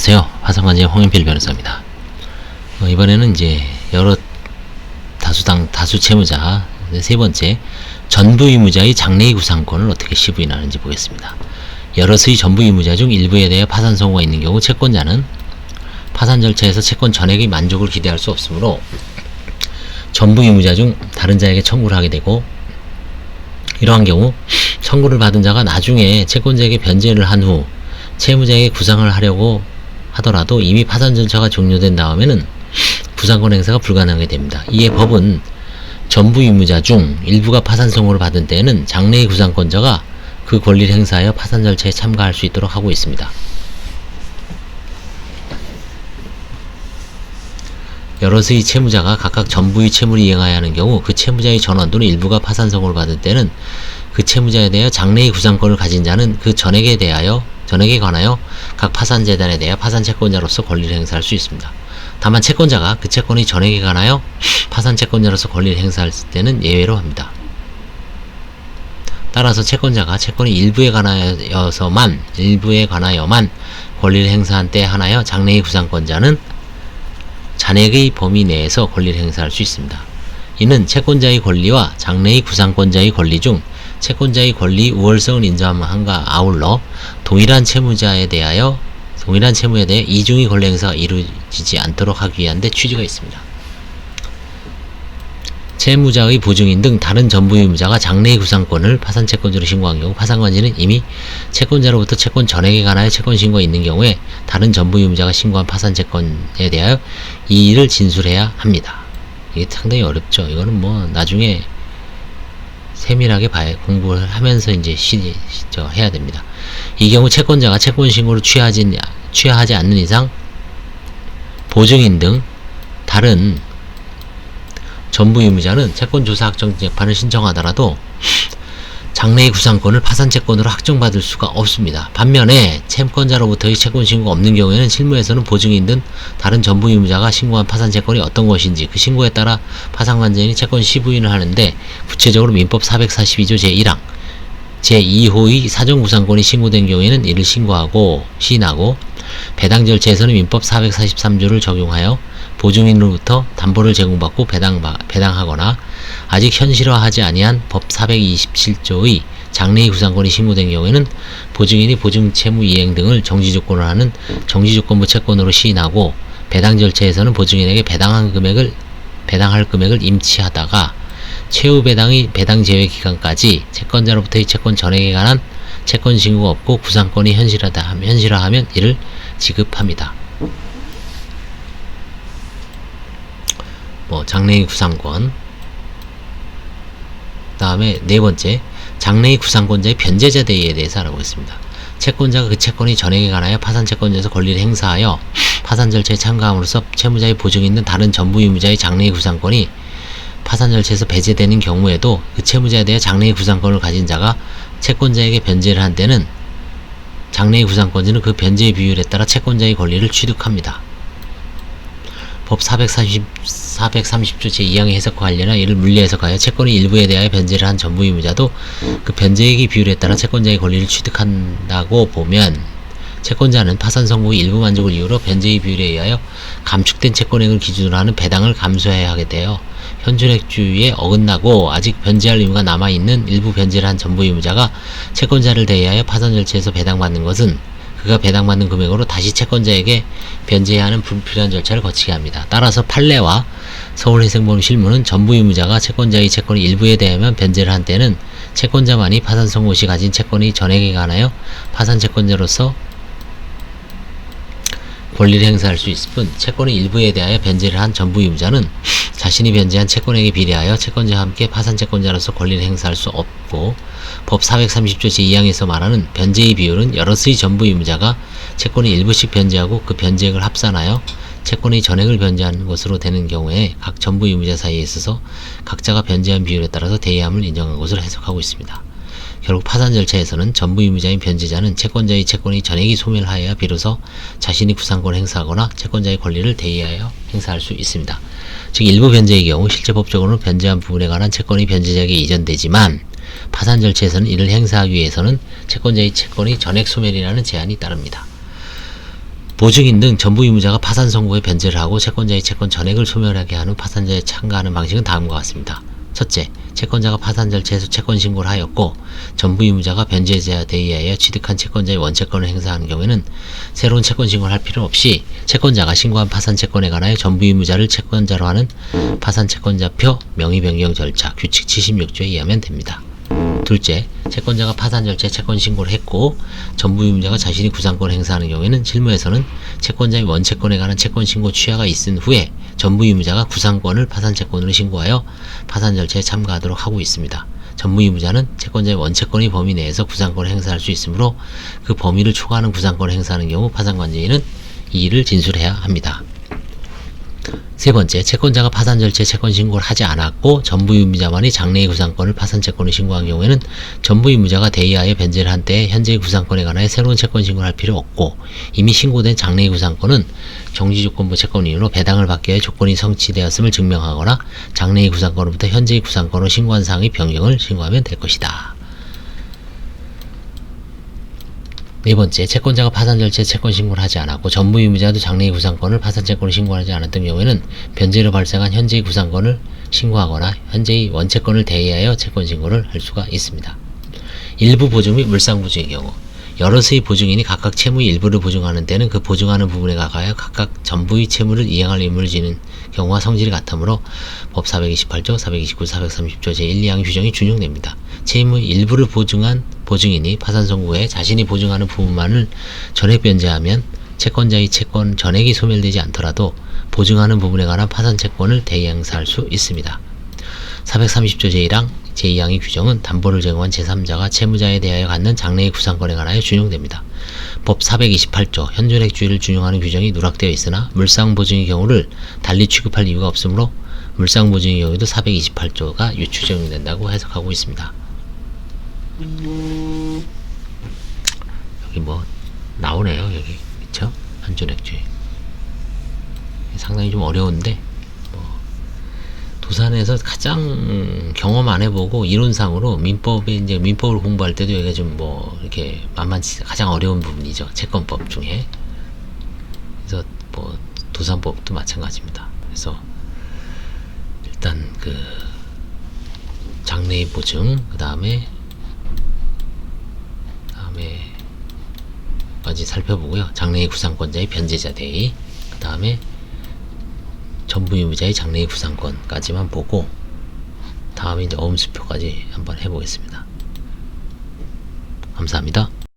안녕하세요. 화성관제 홍현필 변호사입니다. 이번에는 이제 여러 다수 채무자 세 번째 전부 의무자의 장래의 구상권을 어떻게 시부인하는지 보겠습니다. 여럿의 전부 의무자 중 일부에 대해 파산 선고가 있는 경우 채권자는 파산 절차에서 채권 전액의 만족을 기대할 수 없으므로 전부 의무자 중 다른 자에게 청구를 하게 되고, 이러한 경우 청구를 받은 자가 나중에 채권자에게 변제를 한 후 채무자에게 구상을 하려고 하더라도 이미 파산 절차가 종료된 다음에는 구상권 행사가 불가능하게 됩니다. 이에 법은 전부 의무자 중 일부가 파산 선고를 받은 때에는 장래의 구상권자가 그 권리를 행사하여 파산 절차에 참가할 수 있도록 하고 있습니다. 여럿의 채무자가 각각 전부의 채무를 이행하여야 하는 경우 그 채무자의 전원 또는 일부가 파산 선고를 받은 때는 그 채무자에 대하여 장래의 구상권을 가진 자는 그 전액에 관하여 각 파산재단에 대하여 파산채권자로서 권리를 행사할 수 있습니다. 다만 채권자가 그 채권의 전액에 관하여 파산채권자로서 권리를 행사할 때는 예외로 합니다. 따라서 채권자가 채권의 일부에 관하여만 권리를 행사한 때 하나여 장래의 구상권자는 잔액의 범위 내에서 권리를 행사할 수 있습니다. 이는 채권자의 권리와 장래의 구상권자의 권리 중 채권자의 권리 우월성을 인정함과 아울러 동일한 채무에 대해 이중의 권리 행사가 이루어지지 않도록 하기 위한 데 취지가 있습니다. 채무자의 보증인 등 다른 전부 의무자가 장래의 구상권을 파산채권자로 신고한 경우 파산관리는 이미 채권자로부터 채권 전액에 관하여 채권 신고가 있는 경우에 다른 전부 의무자가 신고한 파산채권에 대하여 이의를 진술해야 합니다. 이게 상당히 어렵죠. 이거는 뭐 나중에 세밀하게 공부를 하면서 이제 해야 됩니다. 이 경우 채권자가 채권 신고를 취하지 않는 이상 보증인 등 다른 전부 의무자는 채권조사 확정 재판을 신청하더라도 장래의 구상권을 파산채권으로 확정받을 수가 없습니다. 반면에 채권자로부터의 채권 신고가 없는 경우에는 실무에서는 보증인 등 다른 전부 의무자가 신고한 파산채권이 어떤 것인지 그 신고에 따라 파산관제인이 채권 시부인을 하는데, 구체적으로 민법 442조 제1항 제2호의 사전구상권이 신고된 경우에는 이를 시인하고 배당 절차에서는 민법 443조를 적용하여 보증인으로부터 담보를 제공받고 배당하거나 아직 현실화하지 아니한 법 427조의 장래의 구상권이 신고된 경우에는 보증인이 보증채무 이행 등을 정지조건으로 하는 정지조건부 채권으로 시인하고, 배당 절차에서는 보증인에게 배당할 금액을 임치하다가 최후 배당의 배당 제외 기간까지 채권자로부터의 채권 전액에 관한 채권 신고가 없고 구상권이 현실화하면 이를 지급합니다. 장래의 구상권. 다음에 네 번째, 장래의 구상권자의 변제자 대의에 대해서 알아보겠습니다. 채권자가 그 채권의 전액에 관하여 파산채권자에서 권리를 행사하여 파산 절차에 참가함으로써 채무자의 보증인 등 다른 전부 의무자의 장래의 구상권이 파산 절차에서 배제되는 경우에도 그 채무자에 대해 장래의 구상권을 가진 자가 채권자에게 변제를 한 때는 장래의 구상권자는 그 변제의 비율에 따라 채권자의 권리를 취득합니다. 법 430조 제2항의 해석과 관련하여 이를 물리 해석하여 채권의 일부에 대하여 변제를 한 전부 의무자도 그 변제액의 비율에 따라 채권자의 권리를 취득한다고 보면, 채권자는 파산 선고의 일부 만족을 이유로 변제의 비율에 의하여 감축된 채권액을 기준으로 하는 배당을 감수해야 하게 되어 현존액주의에 어긋나고 아직 변제할 의무가 남아있는 일부 변제를 한 전부 의무자가 채권자를 대하여 파산 절차에서 배당받는 것은 그가 배당받는 금액으로 다시 채권자에게 변제해야 하는 불필요한 절차를 거치게 합니다. 따라서 판례와 서울회생보험 실무는 전부 의무자가 채권자의 채권의 일부에 대하여 변제를 한 때는 채권자만이 파산 선고 시 가진 채권의 전액에 관하여 파산 채권자로서 권리를 행사할 수 있을 뿐, 채권의 일부에 대하여 변제를 한 전부 의무자는 자신이 변제한 채권액에 비례하여 채권자와 함께 파산채권자로서 권리를 행사할 수 없고, 법 430조 제2항에서 말하는 변제의 비율은 여럿의 전부 의무자가 채권의 일부씩 변제하고 그 변제액을 합산하여 채권의 전액을 변제하는 것으로 되는 경우에 각 전부 의무자 사이에 있어서 각자가 변제한 비율에 따라서 대의함을 인정한 것으로 해석하고 있습니다. 결국 파산 절차에서는 전부 의무자인 변제자는 채권자의 채권의 전액이 소멸하여야 비로소 자신이 구상권을 행사하거나 채권자의 권리를 대의하여 행사할 수 있습니다. 즉 일부 변제의 경우 실제 법적으로는 변제한 부분에 관한 채권이 변제자에게 이전되지만 파산 절차에서는 이를 행사하기 위해서는 채권자의 채권이 전액 소멸이라는 제한이 따릅니다. 보증인 등 전부 의무자가 파산 선고에 변제를 하고 채권자의 채권 전액을 소멸하게 하는 파산자에 참가하는 방식은 다음과 같습니다. 첫째, 채권자가 파산 절차에서 채권 신고를 하였고 전부 의무자가 변제자에 대하여 취득한 채권자의 원채권을 행사하는 경우에는 새로운 채권 신고를 할 필요 없이 채권자가 신고한 파산 채권에 관하여 전부 의무자를 채권자로 하는 파산 채권자표 명의 변경 절차 규칙 76조에 의하면 됩니다. 둘째, 채권자가 파산 절차에 채권 신고를 했고 전부 의무자가 자신이 구상권을 행사하는 경우에는 실무에서는 채권자의 원채권에 관한 채권 신고 취하가 있은 후에 전부 의무자가 구상권을 파산 채권으로 신고하여 파산 절차에 참가하도록 하고 있습니다. 전부 의무자는 채권자의 원채권의 범위 내에서 구상권을 행사할 수 있으므로 그 범위를 초과하는 구상권을 행사하는 경우 파산관계인은 이 일을 진술해야 합니다. 세 번째, 채권자가 파산 절차에 채권 신고를 하지 않았고 전부 의무자만이 장래의 구상권을 파산 채권을 신고한 경우에는 전부 의무자가 대의하여 변제를 한 때에 현재의 구상권에 관하여 새로운 채권 신고를 할 필요 없고 이미 신고된 장래의 구상권은 정지조건부 채권인으로 배당을 받게 할 조건이 성취되었음을 증명하거나 장래의 구상권으로부터 현재의 구상권으로 신고한 사항의 변경을 신고하면 될 것이다. 네 번째, 채권자가 파산 절차에 채권 신고를 하지 않았고 전부 의무자도 장래의 구상권을 파산 채권을 신고하지 않았던 경우에는 변제로 발생한 현재의 구상권을 신고하거나 현재의 원채권을 대의하여 채권 신고를 할 수가 있습니다. 일부 보증 및 물상 보증의 경우 여럿의 보증인이 각각 채무의 일부를 보증하는 때는 그 보증하는 부분에 관하여 각각 전부의 채무를 이행할 의무를 지는 경우와 성질이 같으므로 법 428조, 429, 430조 제1, 2항 규정이 준용됩니다. 채무의 일부를 보증한 보증인이 파산 선고 후에 자신이 보증하는 부분만을 전액 변제하면 채권자의 채권 전액이 소멸되지 않더라도 보증하는 부분에 관한 파산 채권을 대행사할 수 있습니다. 430조 제1항, 제2항의 규정은 담보를 제공한 제3자가 채무자에 대하여 갖는 장래의 구상권에 관하여 준용됩니다. 법 428조 현존액주의를 준용하는 규정이 누락되어 있으나 물상보증의 경우를 달리 취급할 이유가 없으므로 물상보증의 경우에도 428조가 유추 적용된다고 해석하고 있습니다. 여기 뭐 나오네요. 여기 그쵸? 현존액주의 상당히 좀 어려운데 부산에서 가장 경험 안 해보고 이론상으로 민법에 이제 민법을 공부할 때도 여기가 좀 뭐 이렇게 만만치 가장 어려운 부분이죠. 채권법 중에. 그래서 뭐 도산법도 마찬가지입니다. 그래서 일단 그 장래의 보증 그 다음에 까지 살펴보고요. 장래의 구상권자의 변제자 대의 그 다음에 전부 의무자의 장래의 구상권까지만 보고 다음에 이제 어음수표까지 한번 해보겠습니다. 감사합니다.